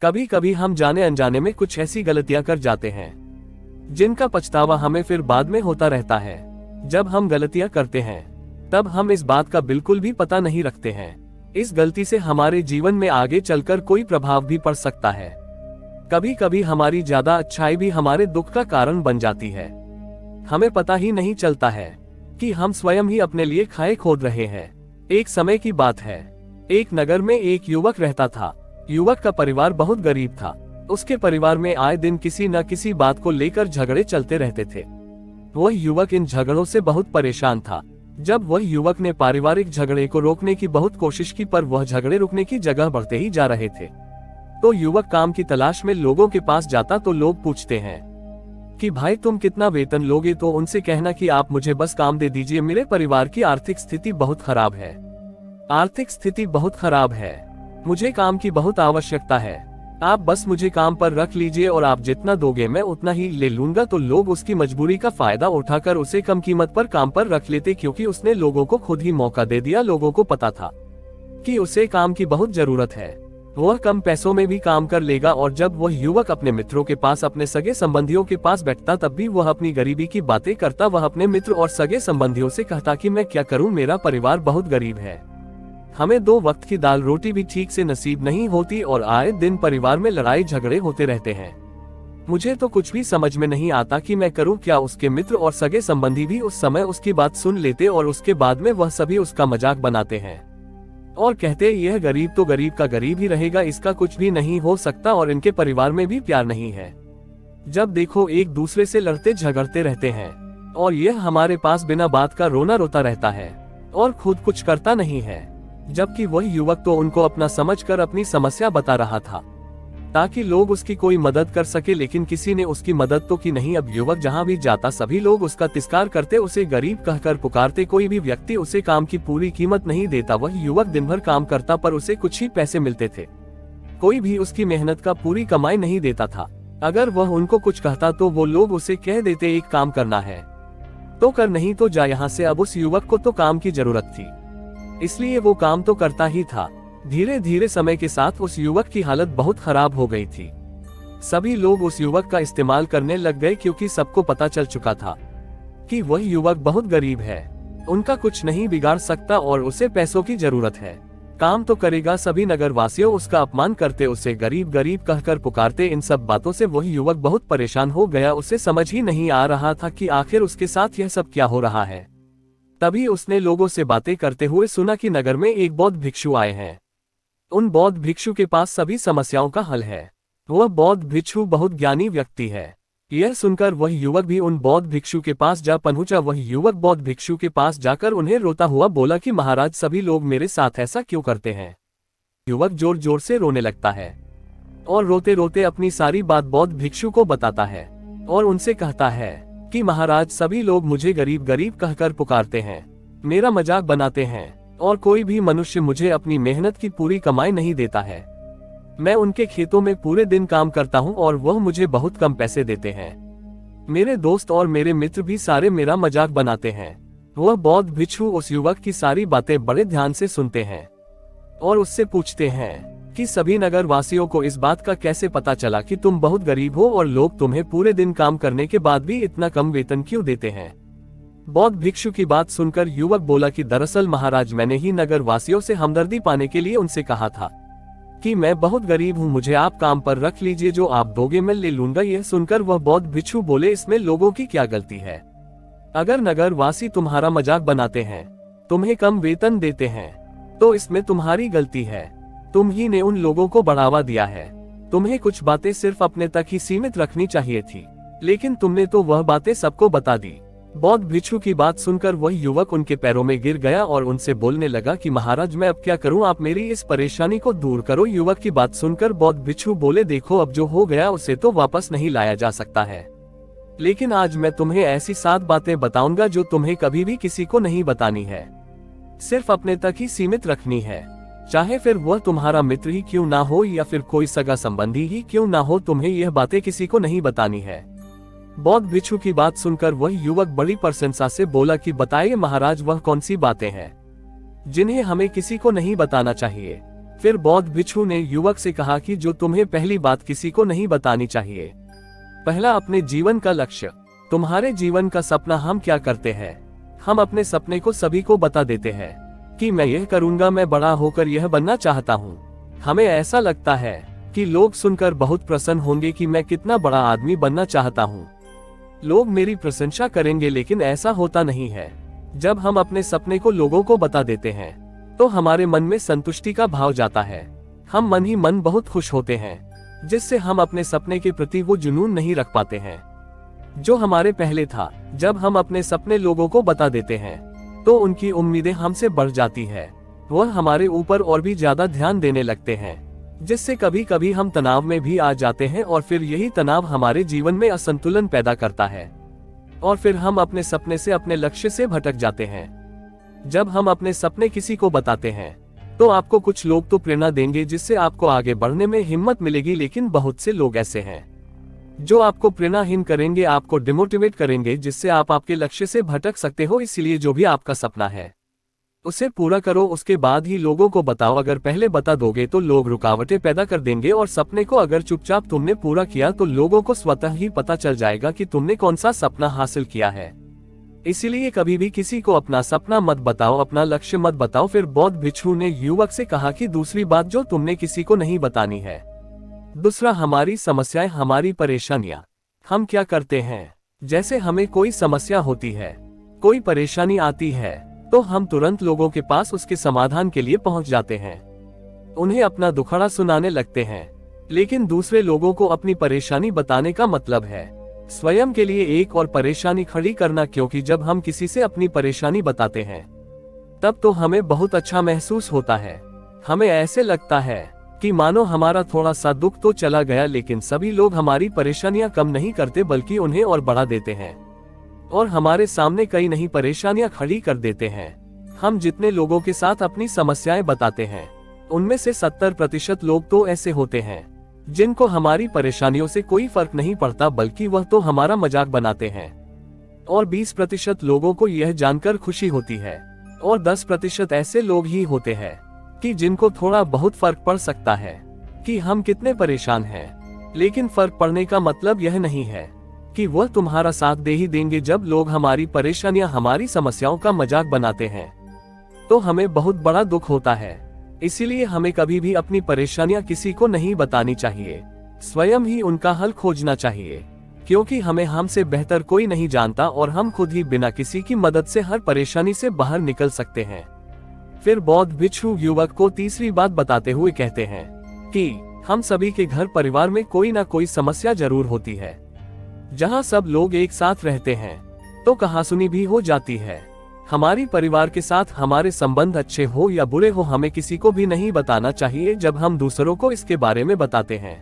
कभी कभी हम जाने अनजाने में कुछ ऐसी गलतियां कर जाते हैं जिनका पछतावा हमें फिर बाद में होता रहता है। जब हम गलतियां करते हैं तब हम इस बात का बिल्कुल भी पता नहीं रखते हैं। इस गलती से हमारे जीवन में आगे चलकर कोई प्रभाव भी पड़ सकता है। कभी कभी हमारी ज्यादा अच्छाई भी हमारे दुख का कारण बन जाती है। हमें पता ही नहीं चलता है कि हम स्वयं ही अपने लिए खाए खोद रहे हैं। एक समय की बात है, एक नगर में एक युवक रहता था। युवक का परिवार बहुत गरीब था। उसके परिवार में आए दिन किसी न किसी बात को लेकर झगड़े चलते रहते थे। वह युवक इन झगड़ों से बहुत परेशान था। जब वह युवक ने पारिवारिक झगड़े को रोकने की बहुत कोशिश की, पर वह झगड़े रुकने की जगह बढ़ते ही जा रहे थे। तो युवक काम की तलाश में लोगों के पास जाता तो लोग पूछते हैं कि भाई तुम कितना वेतन लोगे, तो उनसे कहना कि आप मुझे बस काम दे दीजिए, मेरे परिवार की आर्थिक स्थिति बहुत खराब है। आर्थिक स्थिति बहुत खराब है, मुझे काम की बहुत आवश्यकता है, आप बस मुझे काम पर रख लीजिए और आप जितना दोगे मैं उतना ही ले लूंगा। तो लोग उसकी मजबूरी का फायदा उठाकर उसे कम कीमत पर काम पर रख लेते, क्योंकि उसने लोगों को खुद ही मौका दे दिया। लोगों को पता था कि उसे काम की बहुत जरूरत है, वह कम पैसों में भी काम कर लेगा। और जब वह युवक अपने मित्रों के पास, अपने सगे संबंधियों के पास बैठता, तब भी वह अपनी गरीबी की बातें करता। वह अपने मित्र और सगे संबंधियों से कहता कि मैं क्या करूं, मेरा परिवार बहुत गरीब है, हमें 2 वक्त की दाल रोटी भी ठीक से नसीब नहीं होती और आए दिन परिवार में लड़ाई झगड़े होते रहते हैं। मुझे तो कुछ भी समझ में नहीं आता कि मैं करूं क्या। उसके मित्र और सगे संबंधी भी उस समय उसकी बात सुन लेते और उसके बाद में वह सभी उसका मजाक बनाते हैं और कहते यह गरीब तो गरीब का गरीब ही रहेगा, इसका कुछ भी नहीं हो सकता और इनके परिवार में भी प्यार नहीं है। जब देखो एक दूसरे से लड़ते झगड़ते रहते हैं और यह हमारे पास बिना बात का रोना रोता रहता है और खुद कुछ करता नहीं है। जबकि वह युवक तो उनको अपना समझकर अपनी समस्या बता रहा था ताकि लोग उसकी कोई मदद कर सके, लेकिन किसी ने उसकी मदद तो की नहीं। अब युवक जहां भी जाता सभी लोग उसका तिरस्कार करते, उसे गरीब कहकर पुकारते। कोई भी व्यक्ति उसे काम की पूरी कीमत नहीं देता। वह युवक दिन भर काम करता पर उसे कुछ ही पैसे मिलते थे। कोई भी उसकी मेहनत का पूरी कमाई नहीं देता था। अगर वह उनको कुछ कहता तो वो लोग उसे कह देते एक काम करना है तो कर, नहीं तो जा यहाँ से। अब उस युवक को तो काम की जरूरत थी, इसलिए वो काम तो करता ही था। धीरे धीरे समय के साथ उस युवक की हालत बहुत खराब हो गई थी। सभी लोग उस युवक का इस्तेमाल करने लग गए, क्योंकि सबको पता चल चुका था कि वह युवक बहुत गरीब है, उनका कुछ नहीं बिगाड़ सकता और उसे पैसों की जरूरत है। काम तो करेगा। सभी नगरवासियों उसका अपमान करते, उसे गरीब गरीब कहकर पुकारते। इन सब बातों से वह युवक बहुत परेशान हो गया। उसे समझ ही नहीं आ रहा था कि आखिर उसके साथ यह सब क्या हो रहा है। तभी उसने लोगों से बातें करते हुए सुना कि नगर में एक बौद्ध भिक्षु आए हैं। उन बौद्ध भिक्षु के पास सभी समस्याओं का हल है। वह बौद्ध भिक्षु बहुत ज्ञानी व्यक्ति है। यह सुनकर वह युवक भी उन बौद्ध भिक्षु के पास जा पहुंचा। वह युवक बौद्ध भिक्षु के पास जाकर उन्हें रोता हुआ बोला कि महाराज, सभी लोग मेरे साथ ऐसा क्यों करते हैं। युवक जोर जोर से रोने लगता है और रोते रोते अपनी सारी बात बौद्ध भिक्षु को बताता है और उनसे कहता है कि महाराज, सभी लोग मुझे गरीब गरीब कहकर पुकारते हैं, मेरा मजाक बनाते हैं और कोई भी मनुष्य मुझे अपनी मेहनत की पूरी कमाई नहीं देता है। मैं उनके खेतों में पूरे दिन काम करता हूं और वह मुझे बहुत कम पैसे देते हैं। मेरे दोस्त और मेरे मित्र भी सारे मेरा मजाक बनाते हैं। वह बौद्ध भिक्षु उस युवक की सारी बातें बड़े ध्यान से सुनते हैं और उससे पूछते हैं कि सभी नगर वासियों को इस बात का कैसे पता चला कि तुम बहुत गरीब हो और लोग तुम्हें पूरे दिन काम करने के बाद भी इतना कम वेतन क्यों देते हैं। बौद्ध भिक्षु की बात सुनकर युवक बोला कि दरअसल महाराज, मैंने ही नगर वासियों से हमदर्दी पाने के लिए उनसे कहा था कि मैं बहुत गरीब हूँ, मुझे आप काम पर रख लीजिए, जो आप दोगे मैं ले लूंगा। यह सुनकर वह बौद्ध भिक्षु बोले, इसमें लोगों की क्या गलती है। अगर नगर वासी तुम्हारा मजाक बनाते हैं, तुम्हें कम वेतन देते हैं, तो इसमें तुम्हारी गलती है। तुम ही ने उन लोगों को बढ़ावा दिया है। तुम्हें कुछ बातें सिर्फ अपने तक ही सीमित रखनी चाहिए थी, लेकिन तुमने तो वह बातें सबको बता दी। बौद्ध भिक्षु की बात सुनकर वह युवक उनके पैरों में गिर गया और उनसे बोलने लगा कि महाराज, मैं अब क्या करूं, आप मेरी इस परेशानी को दूर करो। युवक की बात सुनकर बौद्ध भिक्षु बोले, देखो अब जो हो गया उसे तो वापस नहीं लाया जा सकता है, लेकिन आज मैं तुम्हें ऐसी 7 बातें बताऊंगा जो तुम्हें कभी भी किसी को नहीं बतानी है, सिर्फ अपने तक ही सीमित रखनी है। चाहे फिर वह तुम्हारा मित्र ही क्यों ना हो या फिर कोई सगा संबंधी ही क्यों ना हो, तुम्हें यह बातें किसी को नहीं बतानी है। बौद्ध भिक्षु की बात सुनकर वह युवक बड़ी प्रशंसा से बोला कि बताइए महाराज, वह कौन सी बातें हैं जिन्हें हमें किसी को नहीं बताना चाहिए। फिर बौद्ध भिक्षु ने युवक से कहा कि जो तुम्हें पहली बात किसी को नहीं बतानी चाहिए। पहला, अपने जीवन का लक्ष्य। तुम्हारे जीवन का सपना हम क्या करते हैं? हम अपने सपने को सभी को बता देते हैं कि मैं यह करूंगा, मैं बड़ा होकर यह बनना चाहता हूँ। हमें ऐसा लगता है कि लोग सुनकर बहुत प्रसन्न होंगे कि मैं कितना बड़ा आदमी बनना चाहता हूँ, लोग मेरी प्रशंसा करेंगे, लेकिन ऐसा होता नहीं है। जब हम अपने सपने को लोगों को बता देते हैं तो हमारे मन में संतुष्टि का भाव जाता है। हम मन ही मन बहुत खुश होते हैं, जिससे हम अपने सपने के प्रति वो जुनून नहीं रख पाते हैं जो हमारे पहले था। जब हम अपने सपने लोगों को बता देते हैं तो उनकी उम्मीदें हमसे बढ़ जाती है। वह हमारे ऊपर और भी ज्यादा ध्यान देने लगते हैं, जिससे कभी कभी हम तनाव में भी आ जाते हैं और फिर यही तनाव हमारे जीवन में असंतुलन पैदा करता है और फिर हम अपने सपने से, अपने लक्ष्य से भटक जाते हैं। जब हम अपने सपने किसी को बताते हैं तो आपको कुछ लोग तो प्रेरणा देंगे, जिससे आपको आगे बढ़ने में हिम्मत मिलेगी, लेकिन बहुत से लोग ऐसे हैं जो आपको प्रेरणाहीन करेंगे, आपको डिमोटिवेट करेंगे, जिससे आप आपके लक्ष्य से भटक सकते हो। इसलिए जो भी आपका सपना है उसे पूरा करो, उसके बाद ही लोगों को बताओ। अगर पहले बता दोगे तो लोग रुकावटें पैदा कर देंगे और सपने को अगर चुपचाप तुमने पूरा किया तो लोगों को स्वतः ही पता चल जाएगा कि तुमने कौन सा सपना हासिल किया है। इसीलिए कभी भी किसी को अपना सपना मत बताओ, अपना लक्ष्य मत बताओ। फिर बौद्ध भिक्षु ने युवक से कहा कि दूसरी बात जो तुमने किसी को नहीं बतानी है। दूसरा, हमारी समस्याएं, हमारी परेशानियां। हम क्या करते हैं, जैसे हमें कोई समस्या होती है, कोई परेशानी आती है तो हम तुरंत लोगों के पास उसके समाधान के लिए पहुंच जाते हैं, उन्हें अपना दुखड़ा सुनाने लगते हैं। लेकिन दूसरे लोगों को अपनी परेशानी बताने का मतलब है स्वयं के लिए एक और परेशानी खड़ी करना, क्योंकि जब हम किसी से अपनी परेशानी बताते हैं तब तो हमें बहुत अच्छा महसूस होता है। हमें ऐसे लगता है कि मानो हमारा थोड़ा सा दुख तो चला गया, लेकिन सभी लोग हमारी परेशानियां कम नहीं करते बल्कि उन्हें और बढ़ा देते हैं और हमारे सामने कई नई परेशानियां खड़ी कर देते हैं। हम जितने लोगों के साथ अपनी समस्याएं बताते हैं उनमें से 70% लोग तो ऐसे होते हैं जिनको हमारी परेशानियों से कोई फर्क नहीं पड़ता, बल्कि वह तो हमारा मजाक बनाते हैं। और 20% लोगों को यह जानकर खुशी होती है और 10% ऐसे लोग ही होते हैं कि जिनको थोड़ा बहुत फर्क पड़ सकता है कि हम कितने परेशान हैं। लेकिन फर्क पड़ने का मतलब यह नहीं है कि वह तुम्हारा साथ दे ही देंगे। जब लोग हमारी परेशानियां, हमारी समस्याओं का मजाक बनाते हैं तो हमें बहुत बड़ा दुख होता है। इसीलिए हमें कभी भी अपनी परेशानियां किसी को नहीं बतानी चाहिए, स्वयं ही उनका हल खोजना चाहिए, क्योंकि हमें हमसे बेहतर कोई नहीं जानता और हम खुद ही बिना किसी की मदद से हर परेशानी से बाहर निकल सकते हैं। फिर बौद्ध भिक्षु युवक को तीसरी बात बताते हुए कहते हैं कि हम सभी के घर परिवार में कोई ना कोई समस्या जरूर होती है। जहाँ सब लोग एक साथ रहते हैं तो कहासुनी भी हो जाती है। हमारी परिवार के साथ हमारे संबंध अच्छे हो या बुरे हो, हमें किसी को भी नहीं बताना चाहिए। जब हम दूसरों को इसके बारे में बताते हैं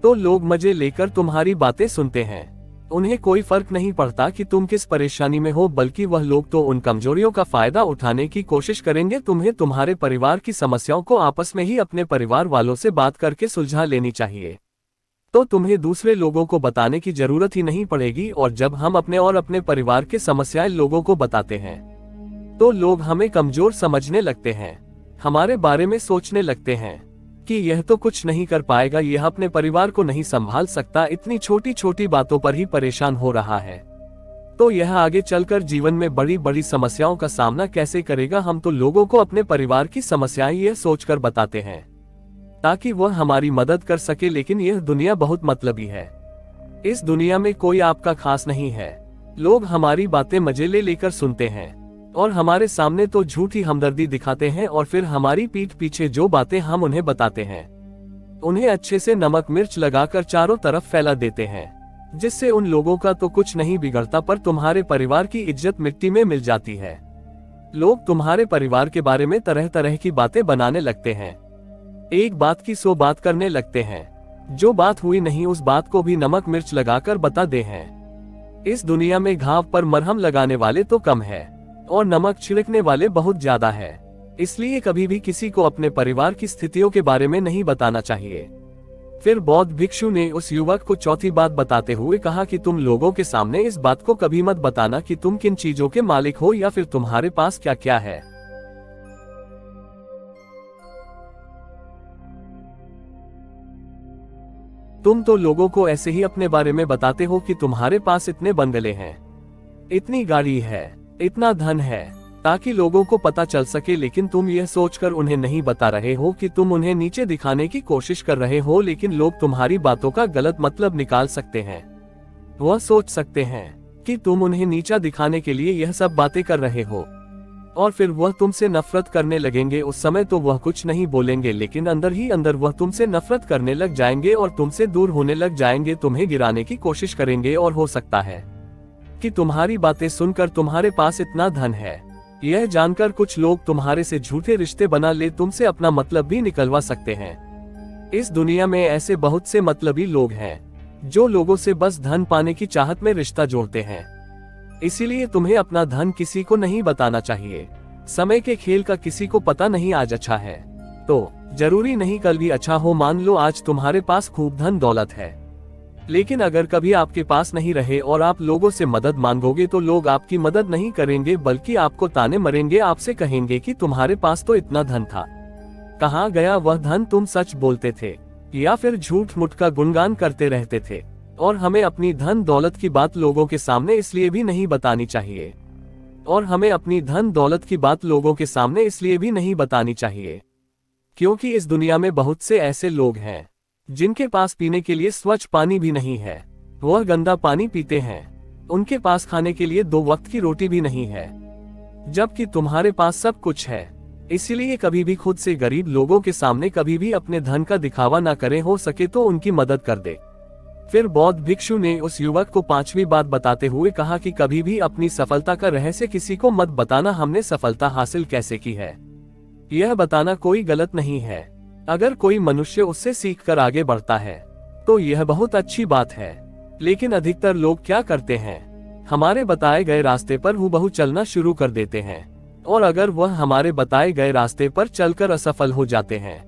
तो लोग मजे लेकर तुम्हारी बातें सुनते हैं। उन्हें कोई फर्क नहीं पड़ता कि तुम किस परेशानी में हो, बल्कि वह लोग तो उन कमजोरियों का फायदा उठाने की कोशिश करेंगे। तुम्हें तुम्हारे परिवार की समस्याओं को आपस में ही अपने परिवार वालों से बात करके सुलझा लेनी चाहिए, तो तुम्हें दूसरे लोगों को बताने की जरूरत ही नहीं पड़ेगी। और जब हम अपने और अपने परिवार के समस्याएं लोगों को बताते हैं तो लोग हमें कमजोर समझने लगते हैं, हमारे बारे में सोचने लगते हैं कि यह तो कुछ नहीं कर पाएगा, यह अपने परिवार को नहीं संभाल सकता, इतनी छोटी छोटी बातों पर ही परेशान हो रहा है, तो यह आगे चलकर जीवन में बड़ी बड़ी समस्याओं का सामना कैसे करेगा। हम तो लोगों को अपने परिवार की समस्याएं यह सोचकर बताते हैं ताकि वह हमारी मदद कर सके, लेकिन यह दुनिया बहुत मतलबी है। इस दुनिया में कोई आपका खास नहीं है। लोग हमारी बातें मजे ले लेकर सुनते हैं और हमारे सामने तो झूठी हमदर्दी दिखाते हैं और फिर हमारी पीठ पीछे जो बातें हम उन्हें बताते हैं उन्हें अच्छे से नमक मिर्च लगाकर चारों तरफ फैला देते हैं, जिससे उन लोगों का तो कुछ नहीं बिगड़ता पर तुम्हारे परिवार की इज्जत मिट्टी में मिल जाती है। लोग तुम्हारे परिवार के बारे में तरह तरह की बातें बनाने लगते हैं, एक बात की 100 बात करने लगते हैं, जो बात हुई नहीं उस बात को भी नमक मिर्च लगाकर बता दे हैं। इस दुनिया में घाव पर मरहम लगाने वाले तो कम है और नमक छिड़कने वाले बहुत ज्यादा है। इसलिए कभी भी किसी को अपने परिवार की स्थितियों के बारे में नहीं बताना चाहिए। फिर बौद्ध भिक्षु ने उस युवक को चौथी बात बताते हुए कहा कि तुम लोगों के सामने इस बात को कभी मत बताना कि तुम किन चीजों के मालिक हो या फिर तुम्हारे पास क्या क्या है। तुम तो लोगों को ऐसे ही अपने बारे में बताते हो कि तुम्हारे पास इतने बंगले हैं, इतनी गाड़ी है, इतना धन है, ताकि लोगों को पता चल सके, लेकिन तुम यह सोचकर उन्हें नहीं बता रहे हो कि तुम उन्हें नीचे दिखाने की कोशिश कर रहे हो, लेकिन लोग तुम्हारी बातों का गलत मतलब निकाल सकते हैं। वह सोच सकते हैं कि तुम उन्हें नीचा दिखाने के लिए यह सब बातें कर रहे हो, और फिर वह तुमसे नफरत करने लगेंगे। उस समय तो वह कुछ नहीं बोलेंगे, लेकिन अंदर ही अंदर वह तुमसे नफरत करने लग जाएंगे और तुमसे दूर होने लग जाएंगे, तुम्हें गिराने की कोशिश करेंगे। और हो सकता है कि तुम्हारी बातें सुनकर तुम्हारे पास इतना धन है, यह जानकर कुछ लोग तुम्हारे से झूठे रिश्ते बना ले, तुमसे अपना मतलब भी निकलवा सकते हैं। इस दुनिया में ऐसे बहुत से मतलबी लोग हैं जो लोगों से बस धन पाने की चाहत में रिश्ता जोड़ते हैं। इसीलिए तुम्हें अपना धन किसी को नहीं बताना चाहिए। समय के खेल का किसी को पता नहीं, आज अच्छा है तो जरूरी नहीं कल भी अच्छा हो। मान लो आज तुम्हारे पास खूब धन दौलत है, लेकिन अगर कभी आपके पास नहीं रहे और आप लोगों से मदद मांगोगे तो लोग आपकी मदद नहीं करेंगे, बल्कि आपको ताने मरेंगे, आपसे कहेंगे कि तुम्हारे पास तो इतना धन था, कहाँ गया वह धन, तुम सच बोलते थे या फिर झूठ मूठ का गुणगान करते रहते थे। और हमें अपनी धन दौलत की बात लोगों के सामने इसलिए भी नहीं बतानी चाहिए, और हमें अपनी धन दौलत की बात लोगों के सामने इसलिए भी नहीं बतानी चाहिए क्योंकि इस दुनिया में बहुत से ऐसे लोग हैं जिनके पास पीने के लिए स्वच्छ पानी भी नहीं है, वह गंदा पानी पीते हैं। उनके पास खाने के लिए 2 वक्त की रोटी भी नहीं है, जबकि तुम्हारे पास सब कुछ है। इसीलिए कभी भी खुद से गरीब लोगों के सामने कभी भी अपने धन का दिखावा ना करें, हो सके तो उनकी मदद कर दे। फिर बौद्ध भिक्षु ने उस युवक को 5वीं बात बताते हुए कहा कि कभी भी अपनी सफलता का रहस्य किसी को मत बताना। हमने सफलता हासिल कैसे की है, यह बताना कोई गलत नहीं है। अगर कोई मनुष्य उससे सीखकर आगे बढ़ता है तो यह बहुत अच्छी बात है, लेकिन अधिकतर लोग क्या करते हैं, हमारे बताए गए रास्ते पर हूबहू चलना शुरू कर देते हैं, और अगर वह हमारे बताए गए रास्ते पर चलकर असफल हो जाते हैं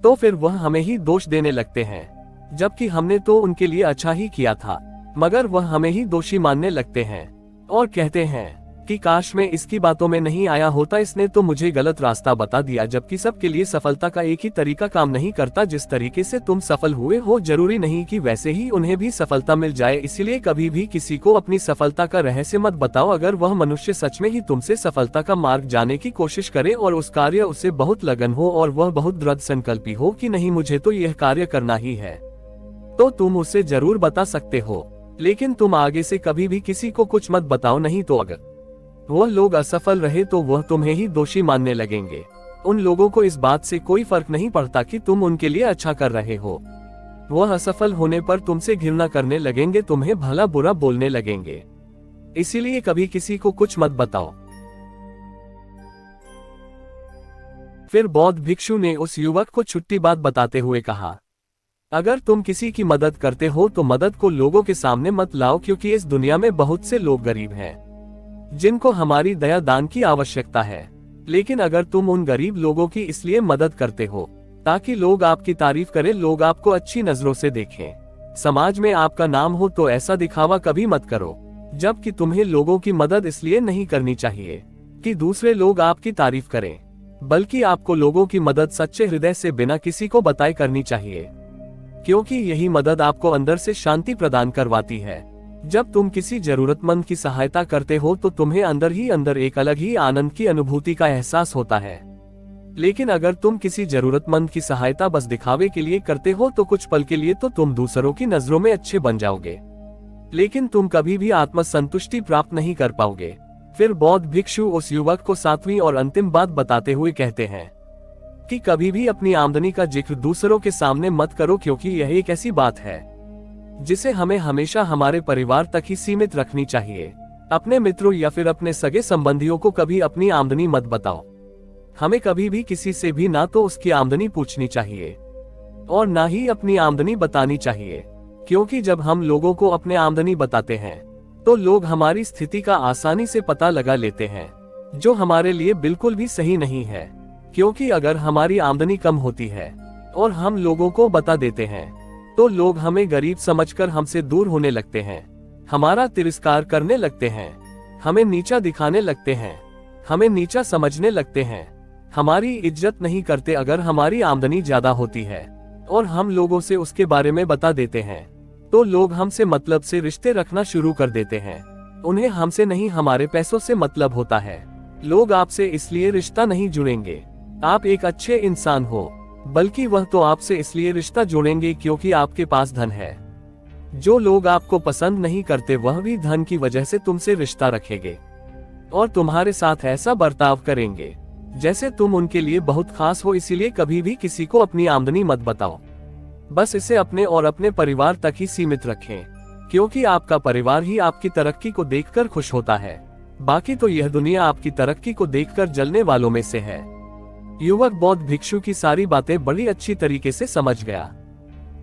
तो फिर वह हमें ही दोष देने लगते हैं, जबकि हमने तो उनके लिए अच्छा ही किया था, मगर वह हमें ही दोषी मानने लगते हैं और कहते हैं कि काश मैं इसकी बातों में नहीं आया होता, इसने तो मुझे गलत रास्ता बता दिया। जबकि सबके लिए सफलता का एक ही तरीका काम नहीं करता। जिस तरीके से तुम सफल हुए हो जरूरी नहीं कि वैसे ही उन्हें भी सफलता मिल जाए। इसीलिए कभी भी किसी को अपनी सफलता का रहस्य मत बताओ। अगर वह मनुष्य सच में ही तुमसे सफलता का मार्ग जाने की कोशिश करे और उस कार्य उसे बहुत लगन हो और वह बहुत दृढ़ संकल्पी हो कि नहीं मुझे तो यह कार्य करना ही है, तो तुम उसे जरूर बता सकते हो, लेकिन तुम आगे से कभी भी किसी को कुछ मत बताओ, नहीं तो अगर वह लोग असफल रहे तो वह तुम्हें ही दोषी मानने लगेंगे। उन लोगों को इस बात से कोई फर्क नहीं पड़ता कि तुम उनके लिए अच्छा कर रहे हो। वह असफल होने पर तुमसे घृणा करने लगेंगे, तुम्हें भला बुरा बोलने लगेंगे। इसीलिए कभी किसी को कुछ मत बताओ। फिर बौद्ध भिक्षु ने उस युवक को छुट्टी बात बताते हुए कहा, अगर तुम किसी की मदद करते हो तो मदद को लोगों के सामने मत लाओ, क्योंकि इस दुनिया में बहुत से लोग गरीब हैं जिनको हमारी दया दान की आवश्यकता है। लेकिन अगर तुम उन गरीब लोगों की इसलिए मदद करते हो ताकि लोग आपकी तारीफ करें, लोग आपको अच्छी नजरों से देखें, समाज में आपका नाम हो, तो ऐसा दिखावा कभी मत करो। जबकि तुम्हें लोगों की मदद इसलिए नहीं करनी चाहिए कि दूसरे लोग आपकी तारीफ करें, बल्कि आपको लोगों की मदद सच्चे हृदय से बिना किसी को बताए करनी चाहिए, क्योंकि यही मदद आपको अंदर से शांति प्रदान करवाती है। जब तुम किसी जरूरतमंद की सहायता करते हो तो तुम्हें अंदर ही अंदर एक अलग ही आनंद की अनुभूति का एहसास होता है। लेकिन अगर तुम किसी जरूरतमंद की सहायता बस दिखावे के लिए करते हो तो कुछ पल के लिए तो तुम दूसरों की नजरों में अच्छे बन जाओगे, लेकिन तुम कभी भी आत्मसंतुष्टि प्राप्त नहीं कर पाओगे। फिर बौद्ध भिक्षु उस युवक को 7वीं और अंतिम बात बताते हुए कहते हैं कि कभी भी अपनी आमदनी का जिक्र दूसरों के सामने मत करो, क्योंकि यह एक ऐसी बात है जिसे हमें हमेशा हमारे परिवार तक ही सीमित रखनी चाहिए। अपने मित्रों या फिर अपने सगे संबंधियों को कभी अपनी आमदनी मत बताओ। हमें कभी भी किसी से भी ना तो उसकी आमदनी पूछनी चाहिए और ना ही अपनी आमदनी बतानी चाहिए, क्योंकि जब हम लोगों को अपने आमदनी बताते हैं तो लोग हमारी स्थिति का आसानी से पता लगा लेते हैं, जो हमारे लिए बिल्कुल भी सही नहीं है। क्योंकि अगर हमारी आमदनी कम होती है और हम लोगों को बता देते हैं तो लोग हमें गरीब समझकर हमसे दूर होने लगते हैं, हमारा तिरस्कार करने लगते हैं, हमें नीचा दिखाने लगते हैं, हमें नीचा समझने लगते हैं, हमारी इज्जत नहीं करते। अगर हमारी आमदनी ज्यादा होती है और हम लोगों से उसके बारे में बता देते हैं, तो लोग हमसे मतलब से रिश्ते रखना शुरू कर देते हैं। उन्हें हमसे नहीं हमारे पैसों से मतलब होता है। लोग आपसे इसलिए रिश्ता नहीं जुड़ेंगे आप एक अच्छे इंसान हो, बल्कि वह तो आपसे इसलिए रिश्ता जोड़ेंगे क्योंकि आपके पास धन है। जो लोग आपको पसंद नहीं करते वह भी धन की वजह से तुमसे रिश्ता रखेंगे और तुम्हारे साथ ऐसा बर्ताव करेंगे जैसे तुम उनके लिए बहुत खास हो। इसीलिए कभी भी किसी को अपनी आमदनी मत बताओ, बस इसे अपने और अपने परिवार तक ही सीमित रखें, क्योंकि आपका परिवार ही आपकी तरक्की को देखकर खुश होता है। बाकी तो यह दुनिया आपकी तरक्की को देखकर जलने वालों में से है। युवक बौद्ध भिक्षु की सारी बातें बड़ी अच्छी तरीके से समझ गया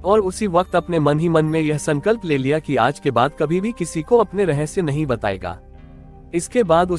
और उसी वक्त अपने मन ही मन में यह संकल्प ले लिया कि आज के बाद कभी भी किसी को अपने रहस्य नहीं बताएगा। इसके बाद उस